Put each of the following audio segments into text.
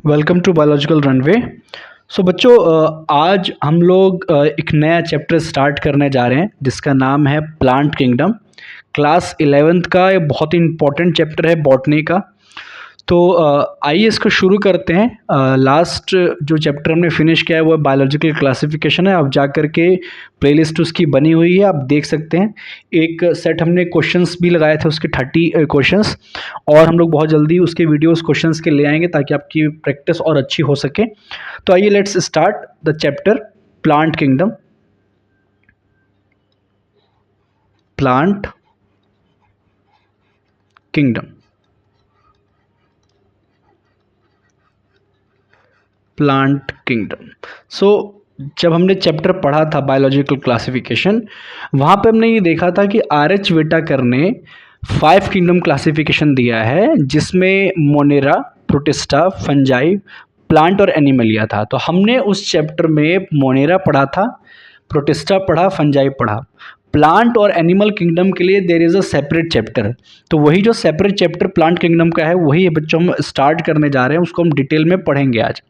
Welcome to biological runway. So बच्चों, आज हम लोग एक नया चैप्टर स्टार्ट करने जा रहे हैं जिसका नाम है प्लांट किंगडम। क्लास 11th का ये बहुत ही इंपॉर्टेंट चैप्टर है बॉटनी का। तो आइए इसको शुरू करते हैं। लास्ट जो चैप्टर हमने फिनिश किया है वो बायोलॉजिकल क्लासिफिकेशन है। अब जा कर के प्लेलिस्ट उसकी बनी हुई है, आप देख सकते हैं। एक सेट हमने क्वेश्चंस भी लगाए थे, उसके 30 क्वेश्चंस, और हम लोग बहुत जल्दी उसके वीडियोस क्वेश्चंस के ले आएंगे ताकि आपकी प्रैक्टिस और अच्छी हो सके। तो आइए let's start the chapter plant kingdom. Plant kingdom, plant kingdom. So जब हमने चैप्टर पढ़ा था बायोलॉजिकल क्लासिफिकेशन, वहाँ पे हमने ये देखा था कि आर.एच. व्हिटेकर ने 5 किंगडम क्लासिफिकेशन दिया है जिसमें मोनेरा, प्रोटिस्टा, फंजाई, प्लांट और एनिमलिया था। तो हमने उस चैप्टर में मोनेरा पढ़ा था, प्रोटिस्टा पढ़ा, फंजाई पढ़ा। प्लांट और एनिमल किंगडम के लिए there is a separate chapter. तो वही जो सेपरेट चैप्टर प्लांट किंगडम का है वही बच्चों हम स्टार्ट करने जा रहे हैं, उसको हम डिटेल में पढ़ेंगे आज।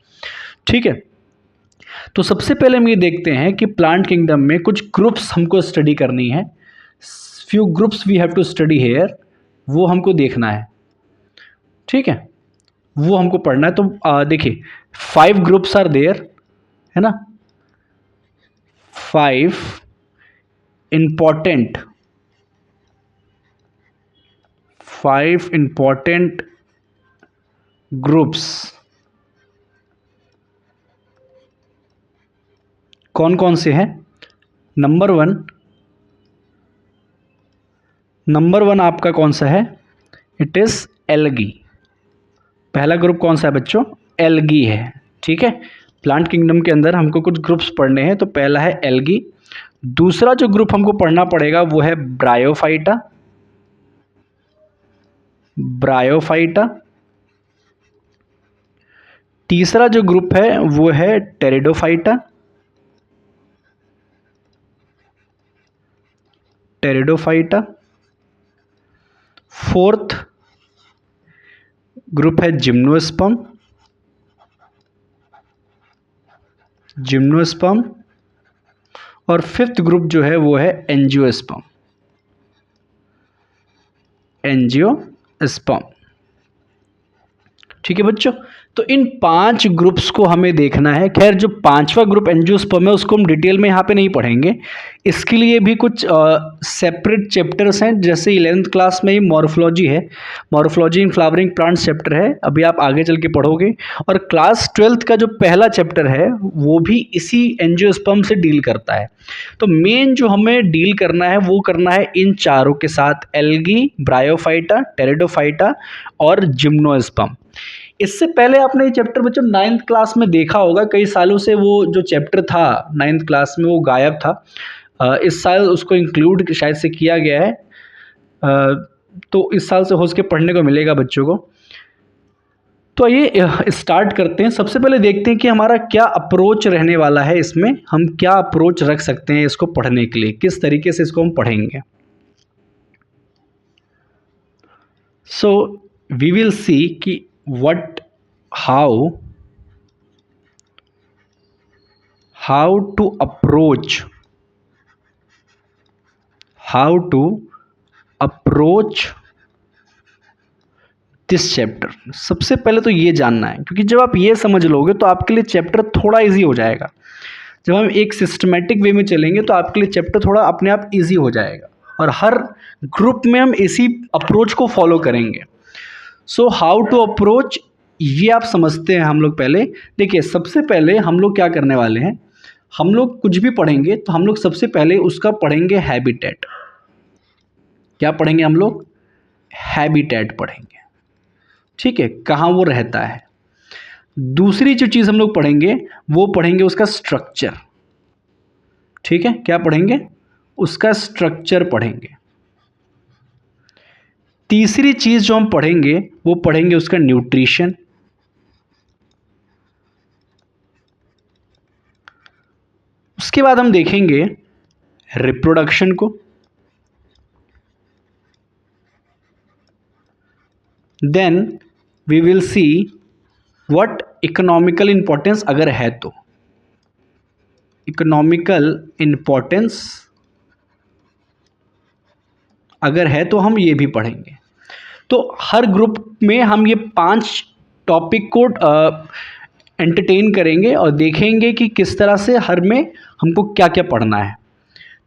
ठीक है, तो सबसे पहले हम ये देखते हैं कि प्लांट किंगडम में कुछ ग्रुप्स हमको स्टडी करनी है। Few groups we have to study here, वो हमको देखना है। ठीक है, वो हमको पढ़ना है। तो देखिए 5 ग्रुप्स आर देयर, है ना। 5 इंपॉर्टेंट 5 इंपॉर्टेंट ग्रुप्स। कौन कौन से हैं? नंबर वन आपका कौन सा है? It is algae. पहला ग्रुप कौन सा है बच्चों? एल्गी है। ठीक है, प्लांट किंगडम के अंदर हमको कुछ ग्रुप्स पढ़ने हैं, तो पहला है एल्गी। दूसरा जो ग्रुप हमको पढ़ना पड़ेगा वो है ब्रायोफाइटा। ब्रायोफाइटा। तीसरा जो ग्रुप है वो है टेरिडोफाइटा। टेरिडोफाइटा। फोर्थ ग्रुप है जिम्नोस्पर्म। जिम्नोस्पर्म। और फिफ्थ ग्रुप जो है वो है एंजियोस्पर्म। एंजियोस्पर्म। ठीक है बच्चों, तो इन 5 ग्रुप्स को हमें देखना है। खैर, जो 5वां ग्रुप एंजियोस्पर्म है उसको हम डिटेल में यहाँ पे नहीं पढ़ेंगे, इसके लिए भी कुछ सेपरेट चैप्टर्स हैं। जैसे 11th क्लास में ही मॉर्फोलॉजी है, morphology in flowering plants chapter है, अभी आप आगे चल के पढ़ोगे। और क्लास 12th का जो पहला चैप्टर है वो भी इसी एंजियोस्पर्म से डील करता है। तो मेन जो हमें डील करना है वो करना है इन चारों के साथ, एल्गी, ब्रायोफाइटा, टेरिडोफाइटा और जिम्नोस्पर्म। इससे पहले आपने ये चैप्टर बच्चों 9th क्लास में देखा होगा। कई सालों से वो जो चैप्टर था 9th क्लास में वो गायब था। इस साल उसको इंक्लूड शायद से किया गया है। तो इस साल से हो सके पढ़ने को मिलेगा बच्चों को। तो ये स्टार्ट करते हैं। सबसे पहले देखते हैं कि हमारा क्या अप्रोच रहने वाला है, इसमें हम क्या अप्रोच रख सकते हैं इसको पढ़ने के लिए, किस तरीके से इसको हम पढ़ेंगे। सो वी विल सी कि what how to approach this chapter. सबसे पहले तो ये जानना है, क्योंकि जब आप ये समझ लोगे तो आपके लिए चैप्टर थोड़ा इजी हो जाएगा। जब हम एक सिस्टमेटिक वे में चलेंगे तो आपके लिए चैप्टर थोड़ा अपने आप इजी हो जाएगा, और हर ग्रुप में हम इसी अप्रोच को फॉलो करेंगे। सो हाउ टू अप्रोच, ये आप समझते हैं हम लोग पहले। देखिए, सबसे पहले हम लोग क्या करने वाले हैं, हम लोग कुछ भी पढ़ेंगे तो हम लोग सबसे पहले उसका पढ़ेंगे हैबिटेट। क्या पढ़ेंगे हम लोग? हैबिटेट पढ़ेंगे। ठीक है, कहाँ वो रहता है। दूसरी जो चीज़ हम लोग पढ़ेंगे वो पढ़ेंगे उसका स्ट्रक्चर। ठीक है, क्या पढ़ेंगे? उसका स्ट्रक्चर पढ़ेंगे। तीसरी चीज़ जो हम पढ़ेंगे वो पढ़ेंगे उसका न्यूट्रिशन। उसके बाद हम देखेंगे रिप्रोडक्शन को। Then we will see what economical importance अगर है तो, इकोनॉमिकल इंपॉर्टेंस अगर है तो हम ये भी पढ़ेंगे। तो हर ग्रुप में हम ये 5 टॉपिक को एंटरटेन करेंगे और देखेंगे कि किस तरह से हर में हमको क्या क्या पढ़ना है।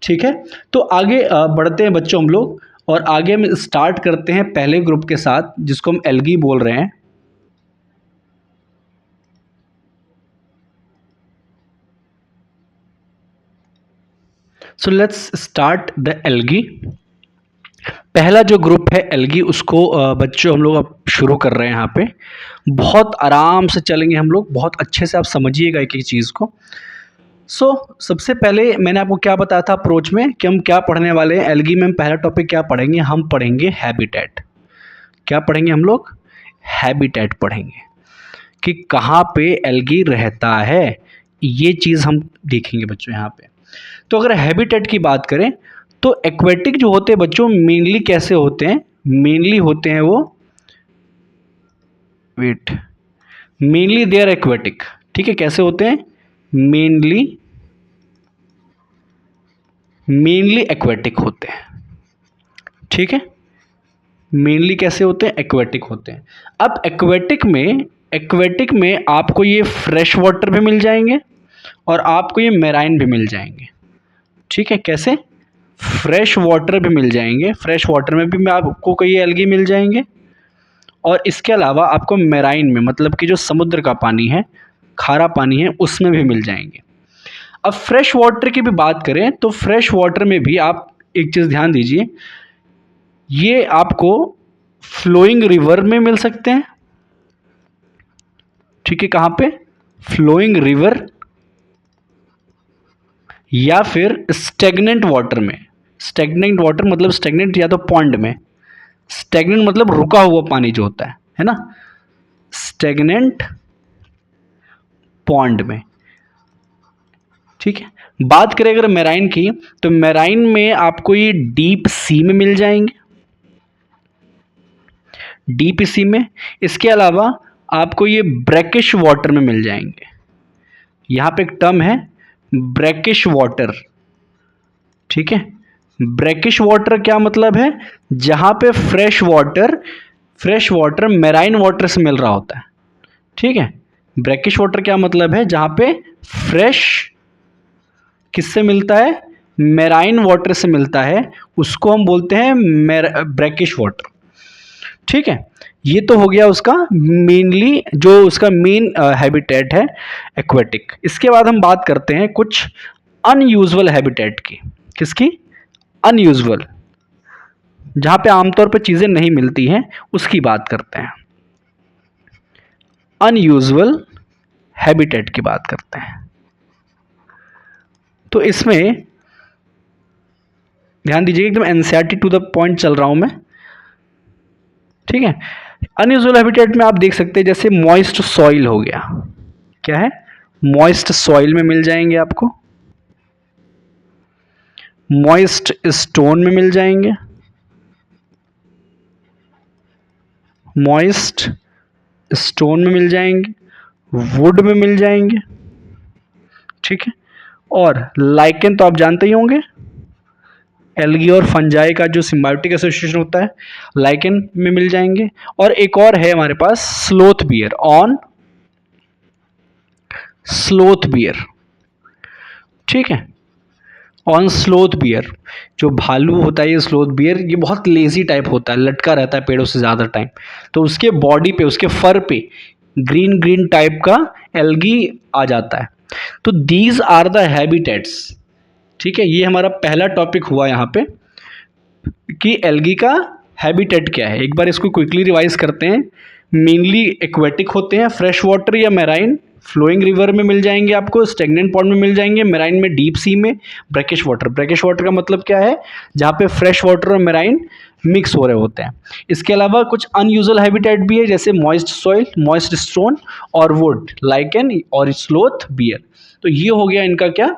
ठीक है, तो आगे बढ़ते हैं बच्चों हम लोग, और आगे हम स्टार्ट करते हैं पहले ग्रुप के साथ जिसको हम एल्गी बोल रहे हैं। So let's start the algae. पहला जो ग्रुप है एल्गी, उसको बच्चों हम लोग अब शुरू कर रहे हैं। यहाँ पे बहुत आराम से चलेंगे हम लोग, बहुत अच्छे से आप समझिएगा एक एक चीज़ को। सबसे पहले मैंने आपको क्या बताया था अप्रोच में कि हम क्या पढ़ने वाले हैं। एल्गी में हम पहला टॉपिक क्या पढ़ेंगे, हम पढ़ेंगे हैबिटेट। क्या पढ़ेंगे हम लोग, हैबिटेट पढ़ेंगे कि कहाँ पे एल्गी रहता है, ये चीज़ हम देखेंगे बच्चों यहाँ पे। तो अगर हैबिटेट की बात करें तो एक्वेटिक जो होते हैं बच्चों मेनली कैसे होते हैं, मेनली होते हैं वो, wait, mainly they are aquatic. ठीक है, कैसे होते हैं, मेनली एक्वेटिक होते हैं। ठीक है, मेनली कैसे होते हैं, एक्वेटिक होते हैं। अब एक्वेटिक में आपको ये फ्रेश वाटर भी मिल जाएंगे और आपको ये मैराइन भी मिल जाएंगे। ठीक है, कैसे, फ्रेश वाटर भी मिल जाएंगे, फ्रेश वाटर में भी आपको कई एल्गी मिल जाएंगे, और इसके अलावा आपको मैराइन में, मतलब कि जो समुद्र का पानी है, खारा पानी है, उसमें भी मिल जाएंगे। अब फ्रेश वाटर की भी बात करें तो फ्रेश वाटर में भी आप एक चीज़ ध्यान दीजिए, ये आपको फ्लोइंग रिवर में मिल सकते हैं। ठीक है, कहाँ पे, फ्लोइंग रिवर, या फिर स्टेगनेंट वाटर में। स्टेगनेंट वाटर मतलब स्टेगनेंट या तो पॉन्ड में, स्टेगनेंट मतलब रुका हुआ पानी जो होता है ना, स्टेगनेंट पॉन्ड में। ठीक है, बात करें अगर मैराइन की तो मैराइन में आपको ये डीप सी में मिल जाएंगे, डीप सी में। इसके अलावा आपको ये ब्रैकिश वाटर में मिल जाएंगे। यहाँ पे एक टर्म है ब्रैकिश वाटर। ठीक है, ब्रैकिश वाटर क्या मतलब है, जहाँ पे फ्रेश वाटर मैराइन वाटर से मिल रहा होता है। ठीक है, ब्रैकिश वाटर क्या मतलब है, जहाँ पे फ्रेश किससे मिलता है, मैराइन वाटर से मिलता है, उसको हम बोलते हैं ब्रैकिश वाटर। ठीक है, ये तो हो गया उसका मेनली, जो उसका मेन हैबिटेट है एक्वेटिक। इसके बाद हम बात करते हैं कुछ अनयूजुअल हैबिटेट की। किसकी, अनयूजुअल, जहाँ पे आमतौर पे चीज़ें नहीं मिलती हैं, उसकी बात करते हैं। अनयूजुअल हैबिटेट की बात करते हैं। तो इसमें ध्यान दीजिए, एकदम एनसीईआरटी टू द पॉइंट चल रहा हूं मैं। ठीक है, अनयूजुअल हैबिटेट में आप देख सकते हैं जैसे मॉइस्ट सॉइल हो गया। क्या है, मॉइस्ट सॉइल में मिल जाएंगे आपको, मॉइस्ट स्टोन में मिल जाएंगे, मॉइस्ट स्टोन में मिल जाएंगे, वुड में मिल जाएंगे। ठीक है, और लाइकेन तो आप जानते ही होंगे, एल्गी और फंजाई का जो सिम्बायोटिक एसोसिएशन होता है, लाइकेन में मिल जाएंगे। और एक और है हमारे पास sloth bear, on sloth bear. ठीक है, ऑन स्लोथ बियर, जो भालू होता है ये स्लोथ बियर, ये बहुत लेजी टाइप होता है, लटका रहता है पेड़ों से ज़्यादा टाइम, तो उसके बॉडी पे, उसके फर पे ग्रीन ग्रीन टाइप का एल्गी आ जाता है। तो दीज आर द हैबिटेट्स। ठीक है, ये हमारा पहला टॉपिक हुआ यहाँ पे कि एल्गी का हैबिटेट क्या है। एक बार इसको क्विकली रिवाइज करते हैं। मेनली एक्वेटिक होते हैं, फ्रेश वाटर या मैराइन, फ्लोइंग रिवर में मिल जाएंगे आपको, स्टेगनेंट पॉन्ड में मिल जाएंगे, मैराइन में डीप सी में, ब्रैकिश वाटर। ब्रैकिश वाटर का मतलब क्या है, जहाँ पे फ्रेश वाटर और मैराइन मिक्स हो रहे होते हैं। इसके अलावा कुछ अनयूजुअल हैबिटेट भी है, जैसे मॉइस्ट सॉइल, मॉइस्ट स्टोन और वुड, लाइकेन और स्लोथ बियर। तो ये हो गया इनका क्या,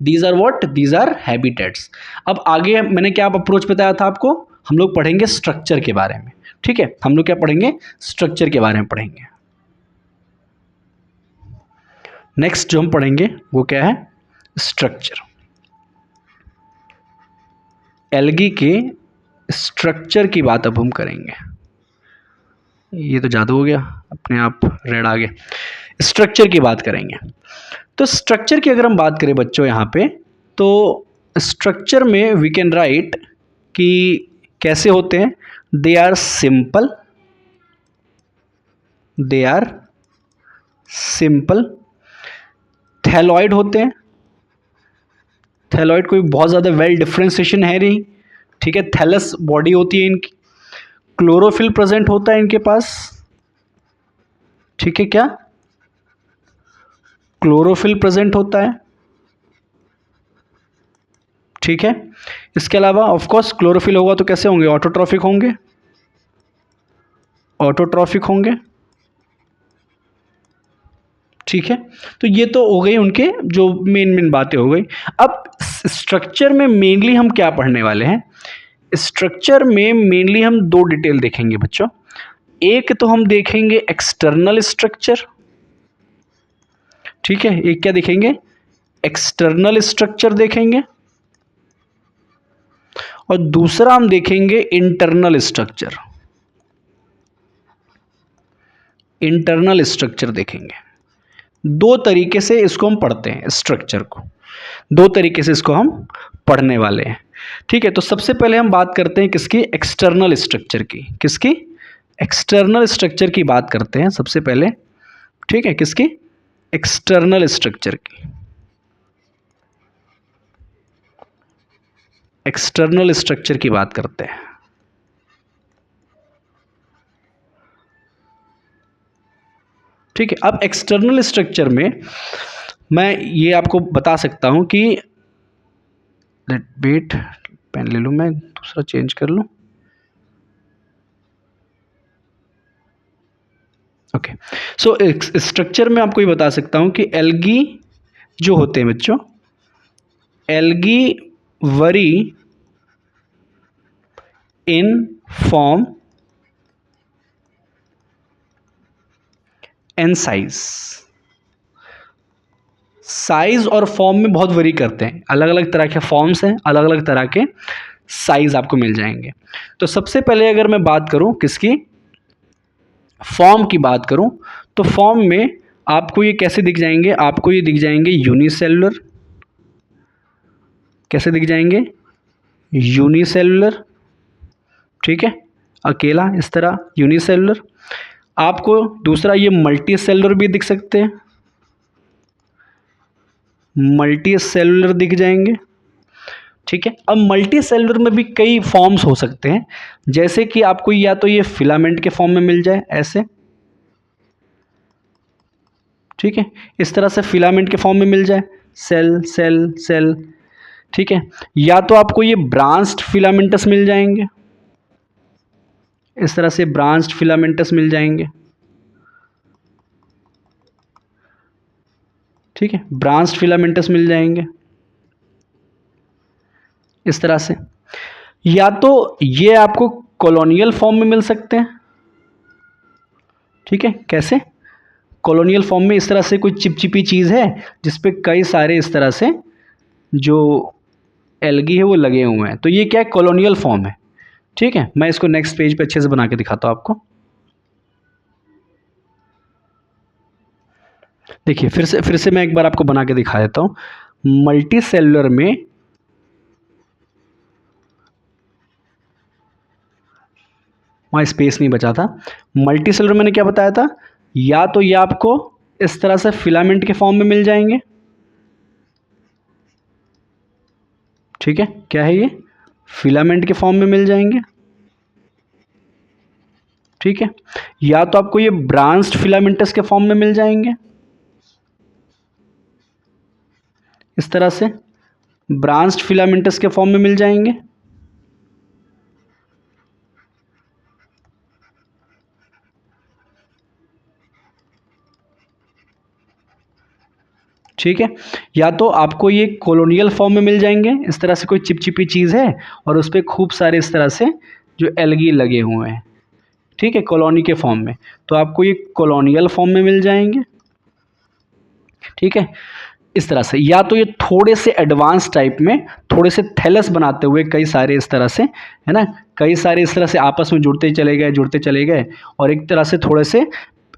these are what, these are habitats. अब आगे मैंने क्या अप्रोच बताया था आपको, हम लोग पढ़ेंगे स्ट्रक्चर के बारे में। ठीक है, हम लोग क्या पढ़ेंगे, स्ट्रक्चर के बारे में पढ़ेंगे। नेक्स्ट जो हम पढ़ेंगे वो क्या है, स्ट्रक्चर। एल्गी के स्ट्रक्चर की बात अब हम करेंगे। ये तो जादू हो गया, अपने आप रेड आ गया। स्ट्रक्चर की बात करेंगे। तो स्ट्रक्चर की अगर हम बात करें बच्चों यहाँ पे, तो स्ट्रक्चर में वी कैन राइट कि कैसे होते हैं। They are simple, they are simple. Thalloid होते हैं। थैलॉइड कोई बहुत ज़्यादा वेल डिफ्रेंसिएशन है नहीं, ठीक है। थैलस बॉडी होती है इनकी। क्लोरोफिल प्रेजेंट होता है इनके पास, ठीक है। क्या क्लोरोफिल प्रेजेंट होता है, ठीक है। इसके अलावा ऑफ कोर्स क्लोरोफिल होगा तो कैसे होंगे, ऑटोट्रॉफिक होंगे, ऑटोट्रॉफिक होंगे, ठीक है। तो ये तो हो गई उनके जो मेन मेन बातें हो गई। अब स्ट्रक्चर में मेनली हम क्या पढ़ने वाले हैं, स्ट्रक्चर में मेनली हम दो डिटेल देखेंगे बच्चों। एक तो हम देखेंगे एक्सटर्नल स्ट्रक्चर, ठीक है। एक क्या देखेंगे, एक्सटर्नल स्ट्रक्चर देखेंगे, और दूसरा हम देखेंगे इंटरनल स्ट्रक्चर। इंटरनल स्ट्रक्चर देखेंगे। दो तरीके से इसको हम पढ़ते हैं, स्ट्रक्चर को दो तरीके से इसको हम पढ़ने वाले हैं, ठीक है। तो सबसे पहले हम बात करते हैं किसकी, एक्सटर्नल स्ट्रक्चर की। किसकी, एक्सटर्नल स्ट्रक्चर की बात करते हैं सबसे पहले, ठीक है। किसकी, एक्सटर्नल स्ट्रक्चर की। एक्सटर्नल स्ट्रक्चर की बात करते हैं, ठीक है। अब एक्सटर्नल स्ट्रक्चर में मैं ये आपको बता सकता हूं कि वेट, पेन ले लूं, मैं दूसरा चेंज कर लूं, ओके। सो स्ट्रक्चर में आपको ये बता सकता हूं कि एल्गी जो होते हैं बच्चों, algae worry in form and size. Size और फॉर्म में बहुत वरी करते हैं, अलग अलग तरह के फॉर्म्स हैं, अलग अलग तरह के साइज आपको मिल जाएंगे। तो सबसे पहले अगर मैं बात करूं किसकी, फॉर्म की बात करूं, तो फॉर्म में आपको ये कैसे दिख जाएंगे, आपको ये दिख जाएंगे यूनिसेलुलर। कैसे दिख जाएंगे, यूनिसेलुलर, ठीक है। अकेला इस तरह यूनिसेलुलर। आपको दूसरा ये मल्टी सेलुलर भी दिख सकते हैं, मल्टी सेलुलर दिख जाएंगे, ठीक है। अब मल्टी सेलुलर में भी कई फॉर्म्स हो सकते हैं, जैसे कि आपको या तो ये फिलामेंट के फॉर्म में मिल जाए ऐसे, ठीक है। इस तरह से फिलामेंट के फॉर्म में मिल जाए, सेल सेल सेल, ठीक है। या तो आपको ये ब्रांच्ड फिलामेंटस मिल जाएंगे, इस तरह से ब्रांच्ड फिलामेंटस मिल जाएंगे, ठीक है। ब्रांच्ड फिलामेंटस मिल जाएंगे इस तरह से। या तो ये आपको कॉलोनियल फॉर्म में मिल सकते हैं, ठीक है। कैसे, कॉलोनियल फॉर्म में इस तरह से कोई चिपचिपी चीज़ है जिसपे कई सारे इस तरह से जो एल्गी है वो लगे हुए हैं, तो ये क्या है, कॉलोनियल फॉर्म है, ठीक है। मैं इसको नेक्स्ट पेज पे अच्छे से बना के दिखाता हूँ आपको। देखिए फिर से मैं एक बार आपको बना के दिखा देता हूँ। मल्टी सेलुलर में वहाँ स्पेस नहीं बचा था। मल्टी सेलुलर मैंने क्या बताया था, या तो ये आपको इस तरह से फिलामेंट के फॉर्म में मिल जाएंगे, ठीक है। क्या है ये, फिलामेंट के फॉर्म में मिल जाएंगे, ठीक है। या तो आपको ये ब्रांच्ड फिलामेंटस के फॉर्म में मिल जाएंगे, इस तरह से ब्रांच्ड फिलामेंटस के फॉर्म में मिल जाएंगे, ठीक है। या तो आपको ये कॉलोनियल फॉर्म में मिल जाएंगे, इस तरह से कोई चिपचिपी चीज़ है और उस पर खूब सारे इस तरह से जो एल्गी लगे हुए हैं, ठीक है, कॉलोनी के फॉर्म में, तो आपको ये कॉलोनियल फॉर्म में मिल जाएंगे। ठीक है, इस तरह से। या तो ये थोड़े से एडवांस टाइप में, थोड़े से थैलस बनाते हुए कई सारे इस तरह से, है ना, कई सारे इस तरह से आपस में जुड़ते चले गए और एक तरह से थोड़े से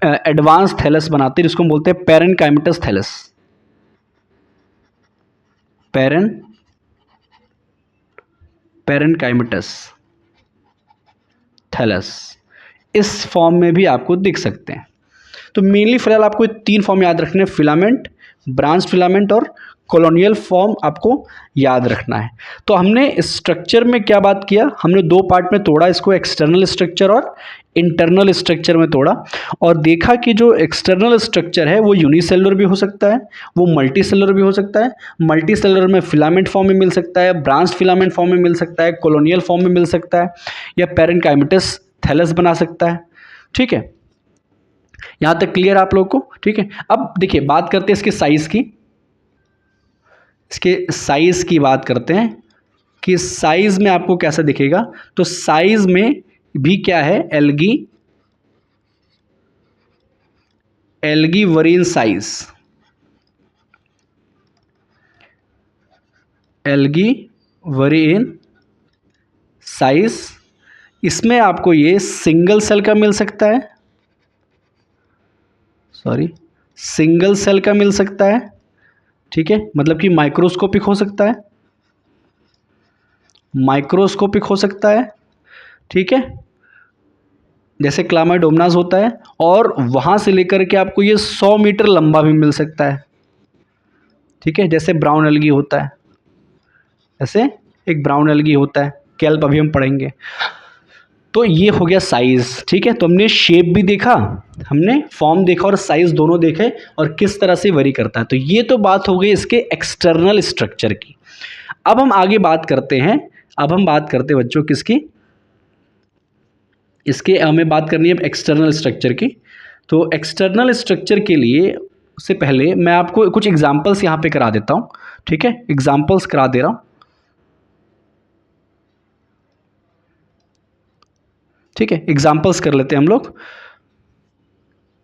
एडवांस थैलस बनाते हैं, जिसको हम बोलते हैं पेरेनकाइमेटस थैलस। पेरेनकाइमेटस थैलस इस फॉर्म में भी आपको दिख सकते हैं। तो मेनली फिलहाल आपको 3 फॉर्म याद रखने हैं, फिलामेंट, ब्रांच फिलामेंट और कॉलोनियल फॉर्म आपको याद रखना है। तो हमने स्ट्रक्चर में क्या बात किया, हमने 2 पार्ट में तोड़ा इसको, एक्सटर्नल स्ट्रक्चर और इंटरनल स्ट्रक्चर में तोड़ा, और देखा कि जो एक्सटर्नल स्ट्रक्चर है वो यूनिसेलुलर भी हो सकता है, वो मल्टी सेलुलर भी हो सकता है। मल्टी सेलुलर में फिलामेंट फॉर्म में मिल सकता है, ब्रांच फिलामेंट फॉर्म में मिल सकता है, कॉलोनियल फॉर्म में मिल सकता है, या पेरेनकाइमेटस थैलस बना सकता है। ठीक है, यहां तक क्लियर आप लोग को? ठीक है, अब देखिए बात करते हैं इसके साइज की। इसके साइज की बात करते हैं कि साइज में आपको कैसा दिखेगा। तो साइज में भी क्या है, एल्गी वरीन साइज, एल्गी वरीन साइज, इसमें आपको ये सिंगल सेल का मिल सकता है, सिंगल सेल का मिल सकता है। ठीक है, मतलब कि माइक्रोस्कोपिक हो सकता है, माइक्रोस्कोपिक हो सकता है। ठीक है, जैसे क्लामाइडोमोनास होता है, और वहां से लेकर के आपको ये 100 मीटर लंबा भी मिल सकता है। ठीक है, जैसे ब्राउन एल्गी होता है, ऐसे एक ब्राउन एल्गी होता है, कैल्प अभी हम पढ़ेंगे। तो ये हो गया साइज। ठीक है, तो हमने शेप भी देखा, हमने फॉर्म देखा और साइज दोनों देखे, और किस तरह से वरी करता है। तो ये तो बात हो गई इसके एक्सटर्नल स्ट्रक्चर की। अब हम आगे बात करते हैं, अब हम बात करते हैं बच्चों किसकी, इसके हमें बात करनी है एक्सटर्नल स्ट्रक्चर की। तो एक्सटर्नल स्ट्रक्चर के लिए से पहले मैं आपको कुछ एग्जांपल्स यहाँ पे करा देता हूँ। ठीक है, एग्जांपल्स करा दे रहा हूँ। ठीक है, एग्जांपल्स कर लेते हैं हम लोग।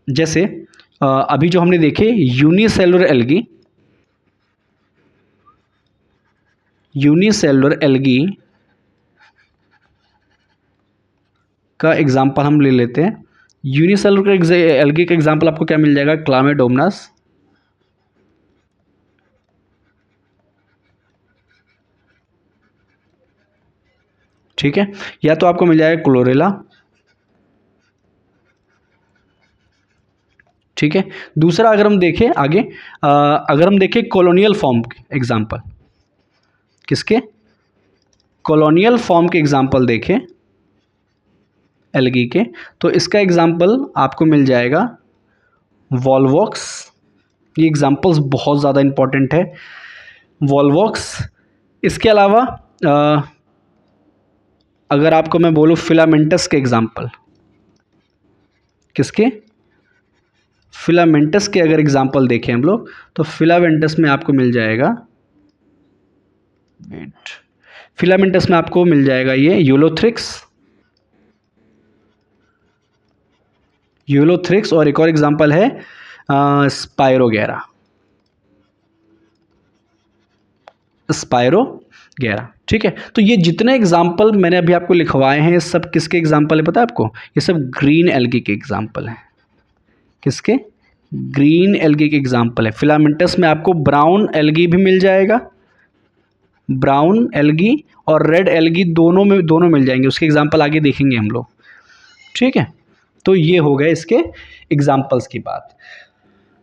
जैसे अभी जो हमने देखे यूनिसेलुलर एल्गी, यूनिसेलुलर एल्गी का एग्जांपल हम ले लेते हैं। यूनिसेलुलर एल्गी का एग्जांपल आपको क्या मिल जाएगा, क्लामाइडोमोनास, ठीक है, या तो आपको मिल जाएगा क्लोरेला। ठीक है, दूसरा अगर हम देखें आगे, अगर हम देखें कॉलोनियल फॉर्म एग्जांपल, किसके, कॉलोनियल फॉर्म के एग्जांपल देखें एल्गी के, तो इसका एग्जांपल आपको मिल जाएगा वॉल्वॉक्स। ये एग्जांपल्स बहुत ज़्यादा इंपॉर्टेंट है, वॉल्वॉक्स। इसके अलावा अगर आपको मैं बोलूँ फिलामेंटस के एग्जांपल, किसके, फिलामेंटस के अगर एग्जांपल देखें हम लोग, तो फिलामेंटस में आपको मिल जाएगा, फिलामेंटस में आपको मिल जाएगा ये यूलोथ्रिक्स, यूलोथ्रिक्स, और एक और एग्जांपल है स्पायरोगेरा, स्पायरोगेरा। ठीक है, तो ये जितने एग्जांपल मैंने अभी आपको लिखवाए हैं, ये सब किसके एग्जांपल है पता है आपको, ये सब ग्रीन एल्गी के एग्जांपल हैं। किसके, ग्रीन एल्गी के एग्जांपल है। फिलामेंटस में आपको ब्राउन एल्गी भी मिल जाएगा, ब्राउन एल्गी और रेड एल्गी दोनों मिल जाएंगे, उसके एग्जांपल आगे देखेंगे हम लोग। ठीक है, तो ये हो गए इसके एग्जांपल्स की बात।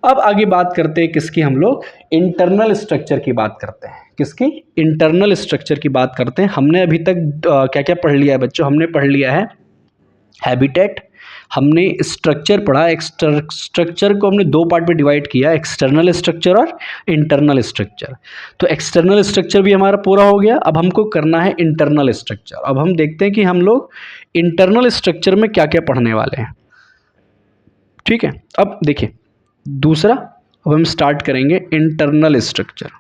अब आगे बात करते हैं किसकी, हम लोग इंटरनल स्ट्रक्चर की बात करते हैं। किसकी, इंटरनल स्ट्रक्चर की बात करते हैं। हमने अभी तक क्या क्या पढ़ लिया है बच्चों, हमने पढ़ लिया है हैबिटेट, हमने स्ट्रक्चर पढ़ा। स्ट्रक्चर को हमने 2 पार्ट में डिवाइड किया, एक्सटर्नल स्ट्रक्चर और इंटरनल स्ट्रक्चर। तो एक्सटर्नल स्ट्रक्चर भी हमारा पूरा हो गया, अब हमको करना है इंटरनल स्ट्रक्चर। अब हम देखते हैं कि हम लोग इंटरनल स्ट्रक्चर में क्या क्या पढ़ने वाले हैं। ठीक है, अब देखिए दूसरा, अब हम स्टार्ट करेंगे इंटरनल स्ट्रक्चर।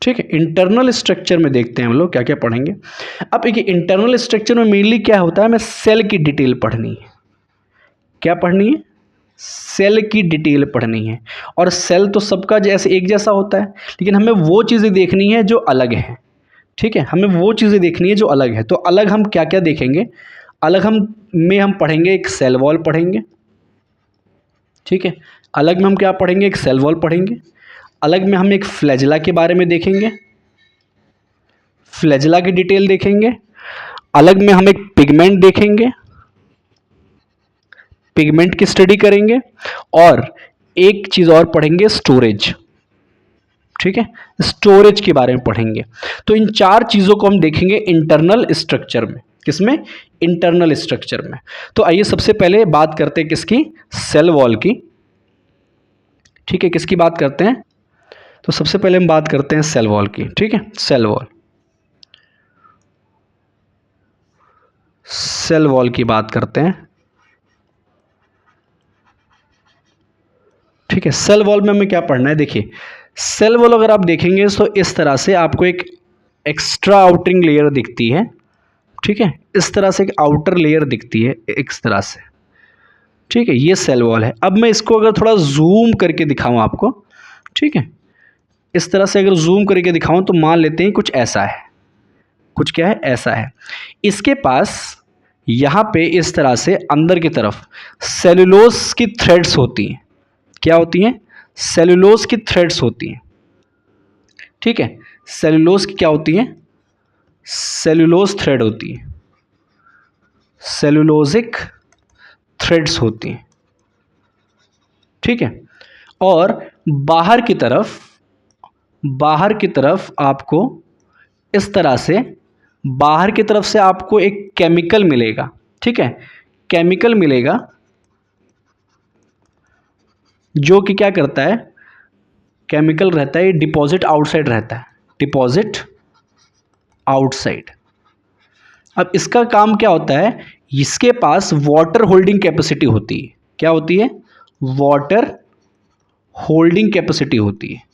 ठीक है, इंटरनल स्ट्रक्चर में देखते हैं हम लोग क्या क्या पढ़ेंगे। अब देखिए इंटरनल स्ट्रक्चर में मेनली क्या होता है, हमें सेल की डिटेल पढ़नी है। क्या पढ़नी है? सेल की डिटेल पढ़नी है। और सेल तो सबका जैसे एक जैसा होता है, लेकिन हमें वो चीज़ें देखनी है जो अलग है। ठीक है, हमें वो चीज़ें देखनी है जो अलग है। तो अलग हम क्या क्या देखेंगे? अलग हम पढ़ेंगे, एक सेल वॉल पढ़ेंगे। ठीक है, अलग में हम क्या पढ़ेंगे? एक सेल वॉल पढ़ेंगे। अलग में हम एक फ्लैजेला के बारे में देखेंगे, फ्लैजेला की डिटेल देखेंगे। अलग में हम एक पिगमेंट देखेंगे, पिगमेंट की स्टडी करेंगे। और एक चीज़ और पढ़ेंगे, स्टोरेज। ठीक है, स्टोरेज के बारे में पढ़ेंगे। तो इन चार चीज़ों को हम देखेंगे इंटरनल स्ट्रक्चर में। किसमें? इंटरनल स्ट्रक्चर में। तो आइए सबसे पहले बात करते हैं किसकी? सेल वॉल की। ठीक है, किसकी बात करते हैं? तो सबसे पहले हम बात करते हैं सेल वॉल की। ठीक है, सेल वॉल, सेल वॉल की बात करते हैं। ठीक है, सेल वॉल में हमें क्या पढ़ना है? देखिए सेल वॉल अगर आप देखेंगे तो इस तरह से आपको एक एक्स्ट्रा आउटरिंग लेयर दिखती है। ठीक है, इस तरह से एक आउटर लेयर दिखती है इस तरह से। ठीक है, ये सेल वॉल है। अब मैं इसको अगर थोड़ा जूम करके दिखाऊं आपको, ठीक है, इस तरह से अगर जूम करके दिखाऊं तो मान लेते हैं कुछ ऐसा है। कुछ क्या है? ऐसा है। इसके पास यहाँ पे इस तरह से अंदर की तरफ सेलुलोज की थ्रेड्स होती हैं। क्या होती हैं? सेलुलोज की थ्रेड्स होती हैं। ठीक है, सेलुलोज की क्या होती हैं? सेलुलोज थ्रेड होती है, सेलुलोजिक थ्रेड्स होती हैं। ठीक है, और बाहर की तरफ, बाहर की तरफ आपको इस तरह से, बाहर की तरफ से आपको एक केमिकल मिलेगा। ठीक है, केमिकल मिलेगा जो कि क्या करता है? केमिकल रहता है, डिपॉजिट आउटसाइड रहता है, डिपॉजिट आउटसाइड। अब इसका काम क्या होता है? इसके पास वाटर होल्डिंग कैपेसिटी होती है। क्या होती है? वाटर होल्डिंग कैपेसिटी होती है,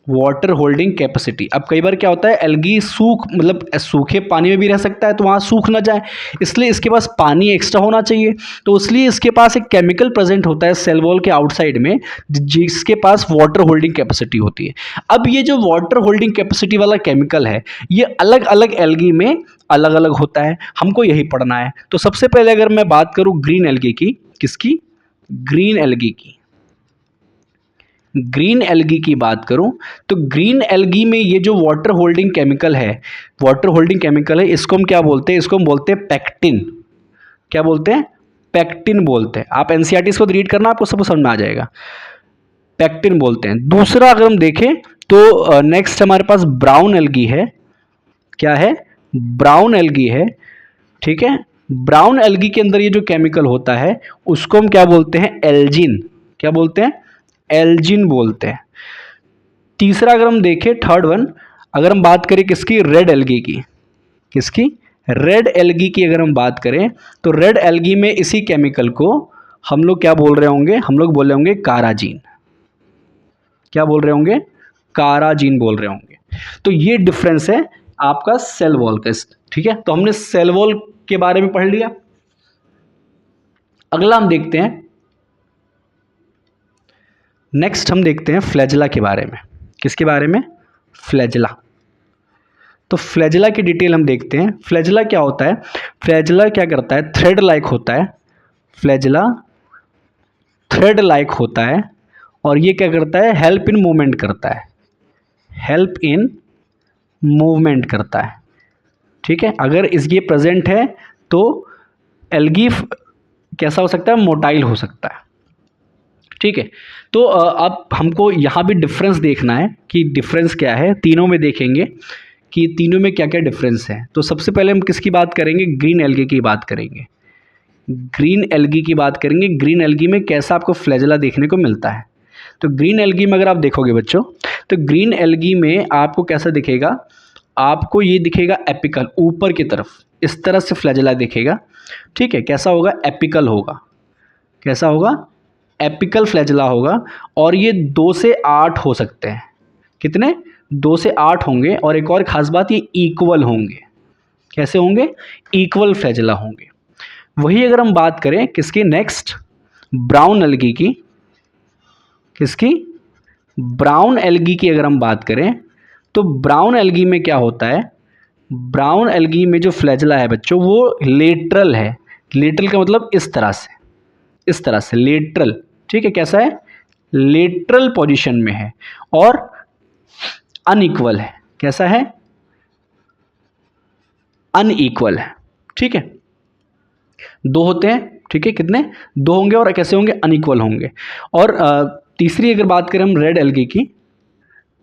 वाटर होल्डिंग कैपेसिटी। अब कई बार क्या होता है, एल्गी मतलब सूखे पानी में भी रह सकता है, तो वहाँ सूख ना जाए, इसलिए इसके पास पानी एक्स्ट्रा होना चाहिए। तो इसलिए इसके पास एक केमिकल प्रेजेंट होता है सेल वॉल के आउटसाइड में, जिसके पास वाटर होल्डिंग कैपेसिटी होती है। अब ये जो वाटर होल्डिंग कैपेसिटी वाला केमिकल है, ये अलग अलग एल्गी में अलग अलग होता है, हमको यही पढ़ना है। तो सबसे पहले अगर मैं बात करूँ ग्रीन एल्गी की, किसकी? ग्रीन एल्गी की। ग्रीन एल्गी की बात करूं तो ग्रीन एल्गी में ये जो वाटर होल्डिंग केमिकल है, वाटर होल्डिंग केमिकल है, इसको हम क्या बोलते हैं? इसको हम बोलते हैं पेक्टिन। क्या बोलते हैं? पेक्टिन बोलते हैं। आप एनसीईआरटी को रीड करना, आपको सब समझ में आ जाएगा। पेक्टिन बोलते हैं। दूसरा अगर हम देखें तो नेक्स्ट हमारे पास ब्राउन एल्गी है। क्या है? ब्राउन एल्गी है। ठीक है, ब्राउन एल्गी के अंदर ये जो केमिकल होता है उसको हम क्या बोलते हैं? एल्जिन। क्या बोलते हैं? एल्जिन बोलते हैं। तीसरा अगर हम देखें, थर्ड वन, अगर हम बात करें किसकी? रेड एल्गी की। किसकी? रेड एल्गी की अगर हम बात करें तो रेड एल्गी में इसी केमिकल को हम लोग क्या बोल रहे होंगे? हम लोग बोल रहे होंगे काराजीन। क्या बोल रहे होंगे? काराजीन बोल रहे होंगे। तो ये डिफरेंस है आपका सेल वॉल का। ठीक है, तो हमने सेल वॉल के बारे में पढ़ लिया। अगला हम देखते हैं, नेक्स्ट हम देखते हैं फ्लैजेला के बारे में। किसके बारे में? फ्लैजेला। तो फ्लैजेला की डिटेल हम देखते हैं। फ्लैजेला क्या होता है? फ्लैजेला क्या करता है? थ्रेड लाइक होता है। फ्लैजेला थ्रेड लाइक होता है, और ये क्या करता है? हेल्प इन मूवमेंट करता है, हेल्प इन मूवमेंट करता है। ठीक है, अगर इस ये प्रेजेंट है तो एल्गी कैसा हो सकता है? मोटाइल हो सकता है। ठीक है, तो अब हमको यहाँ भी डिफरेंस देखना है कि डिफरेंस क्या है। तीनों में देखेंगे कि तीनों में क्या क्या डिफरेंस है। तो सबसे पहले हम किसकी बात करेंगे? ग्रीन एल्गी की बात करेंगे। ग्रीन एल्गी की बात करेंगे। ग्रीन एल्गी में कैसा आपको फ्लैजेला देखने को मिलता है? तो ग्रीन एल्गी में अगर आप देखोगे बच्चों, तो ग्रीन एल्गी में आपको कैसा दिखेगा? आपको ये दिखेगा एपिकल, ऊपर की तरफ इस तरह से फ्लैजेला दिखेगा। ठीक है, कैसा होगा? एपिकल होगा। कैसा होगा? एपिकल फ्लैजेला होगा। और ये 2 से 8 हो सकते हैं। कितने? 2 से 8 होंगे, और एक और ख़ास बात, ये इक्वल होंगे। कैसे होंगे? इक्वल फ्लैजेला होंगे। वही अगर हम बात करें किसकी, नेक्स्ट ब्राउन एल्गी की, किसकी? ब्राउन एल्गी की अगर हम बात करें तो ब्राउन एल्गी में क्या होता है, ब्राउन एल्गी में जो फ्लैजेला है बच्चों वो लेटरल है। लेटरल का मतलब इस तरह से, इस तरह से लेटरल, ठीक है। कैसा है? लेटरल पोजीशन में है और अनइक्वल है। कैसा है? अनइक्वल है, ठीक है। 2 होते हैं, ठीक है, कितने? 2 होंगे, और कैसे होंगे? अनइक्वल होंगे। और तीसरी अगर बात करें हम रेड एल्गी की,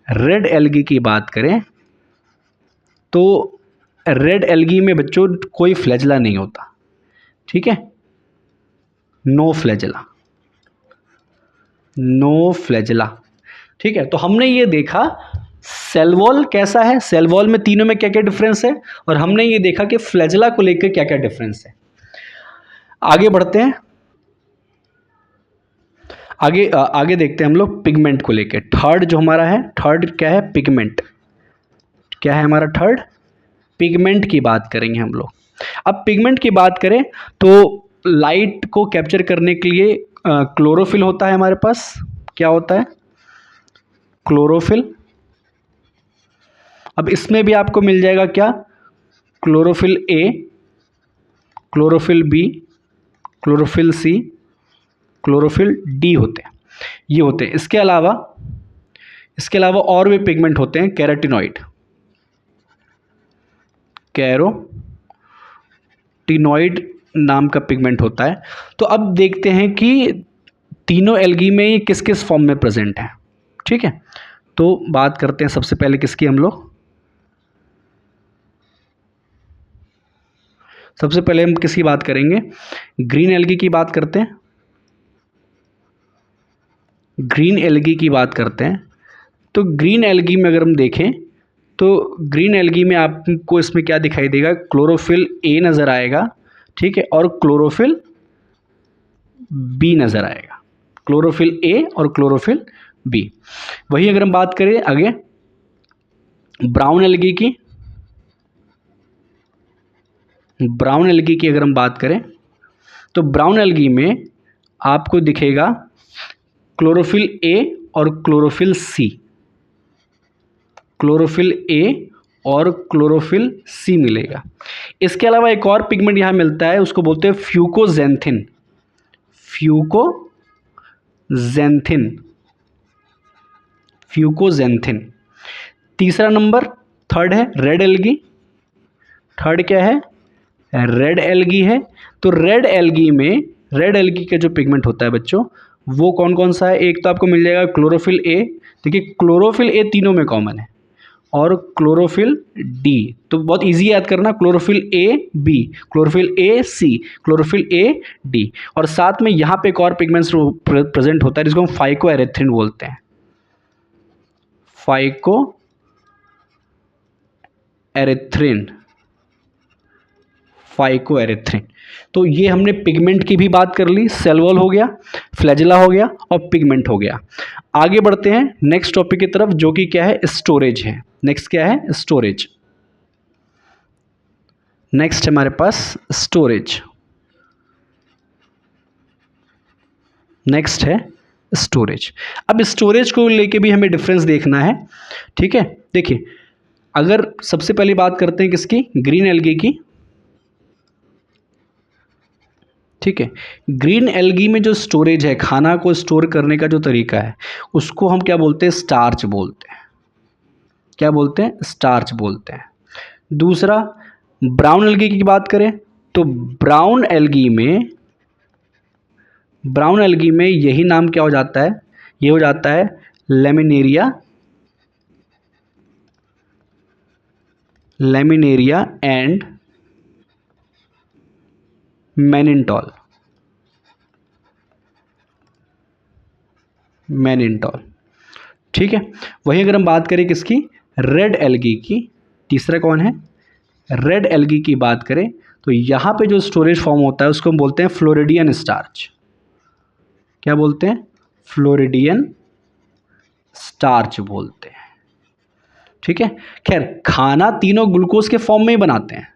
रेड एल्गी की बात करें तो रेड एल्गी में बच्चों कोई फ्लैजेला नहीं होता, ठीक है, नो फ्लैजेला, नो फ्लैजेला, ठीक है। तो हमने ये देखा सेल वॉल कैसा है, सेल वॉल में तीनों में क्या क्या डिफरेंस है, और हमने ये देखा कि फ्लैजेला को लेकर क्या क्या डिफरेंस है। आगे बढ़ते हैं, आगे देखते हैं हम लोग पिगमेंट को लेकर। थर्ड जो हमारा है, थर्ड क्या है? पिगमेंट। क्या है हमारा थर्ड? पिगमेंट की बात करेंगे हम लोग। अब पिगमेंट की बात करें तो लाइट को कैप्चर करने के लिए क्लोरोफिल होता है हमारे पास। क्या होता है? क्लोरोफिल। अब इसमें भी आपको मिल जाएगा क्या? Chlorophyll A, chlorophyll B, chlorophyll C, chlorophyll D होते हैं, ये होते हैं। इसके अलावा और भी पिगमेंट होते हैं, कैरोटिनॉइड, कैरोटिनॉइड नाम का पिगमेंट होता है। तो अब देखते हैं कि तीनों एल्गी में ये किस किस फॉर्म में प्रेजेंट है, ठीक है। तो बात करते हैं सबसे पहले किसकी हम लोग, सबसे पहले हम किसकी बात करेंगे? ग्रीन एल्गी की बात करते हैं। ग्रीन एल्गी की बात करते हैं तो ग्रीन एल्गी में अगर हम देखें तो ग्रीन एल्गी में आपको इसमें क्या दिखाई देगा? क्लोरोफिल ए नज़र आएगा, ठीक है, और क्लोरोफिल बी नज़र आएगा। क्लोरोफिल ए और क्लोरोफिल बी। वही अगर हम बात करें आगे ब्राउन एल्गी की, ब्राउन एल्गी की अगर हम बात करें तो ब्राउन एल्गी में आपको दिखेगा क्लोरोफिल ए और क्लोरोफिल सी, क्लोरोफिल ए और क्लोरोफिल सी मिलेगा। इसके अलावा एक और पिगमेंट यहाँ मिलता है, उसको बोलते हैं फ्यूकोजेंथिन, फ्यूकोजेंथिन, फ्यूकोजेंथिन। तीसरा नंबर, थर्ड है रेड एल्गी। थर्ड क्या है? रेड एल्गी है। तो रेड एल्गी में, रेड एल्गी का जो पिगमेंट होता है बच्चों वो कौन कौन सा है? एक तो आपको मिल जाएगा क्लोरोफिल ए, देखिए क्लोरोफिल ए तीनों में कॉमन है, और क्लोरोफिल डी। तो बहुत इजी याद करना, chlorophyll A B, chlorophyll A C, chlorophyll A D. और साथ में यहाँ पे एक और पिगमेंट्स प्रेजेंट होता है जिसको हम फाइको एरेथ्रिन बोलते हैं, फाइको एरेथ्रिन, फाइको एरेथ्रिन। तो ये हमने पिगमेंट की भी बात कर ली, सेल वॉल हो गया, फ्लैजेला हो गया और पिगमेंट हो गया। आगे बढ़ते हैं नेक्स्ट टॉपिक की तरफ जो कि क्या है? स्टोरेज है। नेक्स्ट क्या है? स्टोरेज। नेक्स्ट हमारे पास स्टोरेज, नेक्स्ट है स्टोरेज। अब स्टोरेज को लेके भी हमें डिफरेंस देखना है, ठीक है। देखिए अगर सबसे पहले बात करते हैं किसकी? ग्रीन एल्गी की, ठीक है। ग्रीन एल्गी में जो स्टोरेज है, खाना को स्टोर करने का जो तरीका है उसको हम क्या बोलते हैं? स्टार्च बोलते हैं। क्या बोलते हैं? स्टार्च बोलते हैं। दूसरा ब्राउन एल्गी की बात करें तो ब्राउन एल्गी में, ब्राउन एल्गी में यही नाम क्या हो जाता है? ये हो जाता है लेमिनेरिया, लेमिनेरिया एंड मैनिनटॉल, मैनिनटॉल, ठीक है। वहीं अगर हम बात करें किसकी? रेड एल्गी की, तीसरा कौन है? रेड एल्गी की बात करें तो यहाँ पे जो स्टोरेज फॉर्म होता है उसको हम बोलते हैं फ्लोरिडियन स्टार्च। क्या बोलते हैं? फ्लोरिडियन स्टार्च बोलते हैं। ठीक है। खैर, खाना तीनों ग्लूकोज के फॉर्म में ही बनाते हैं।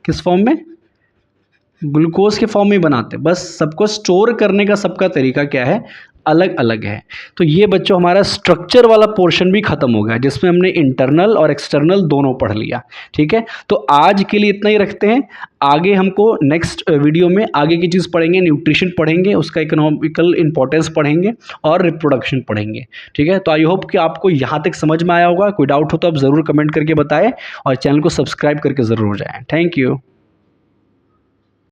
किस फॉर्म में? ग्लूकोज के फॉर्म में बनाते हैं, बस सबको स्टोर करने का सबका तरीका क्या है, अलग अलग है। तो ये बच्चों हमारा स्ट्रक्चर वाला पोर्शन भी खत्म हो गया, जिसमें हमने इंटरनल और एक्सटर्नल दोनों पढ़ लिया। ठीक है, तो आज के लिए इतना ही रखते हैं। आगे हमको नेक्स्ट वीडियो में आगे की चीज़ पढ़ेंगे, न्यूट्रिशन पढ़ेंगे, उसका इकोनॉमिकल इंपॉर्टेंस पढ़ेंगे और रिप्रोडक्शन पढ़ेंगे। ठीक है, तो आई होप कि आपको यहाँ तक समझ में आया होगा। कोई डाउट हो तो आप ज़रूर कमेंट करके बताएं और चैनल को सब्सक्राइब करके ज़रूर जाएं। Thank you.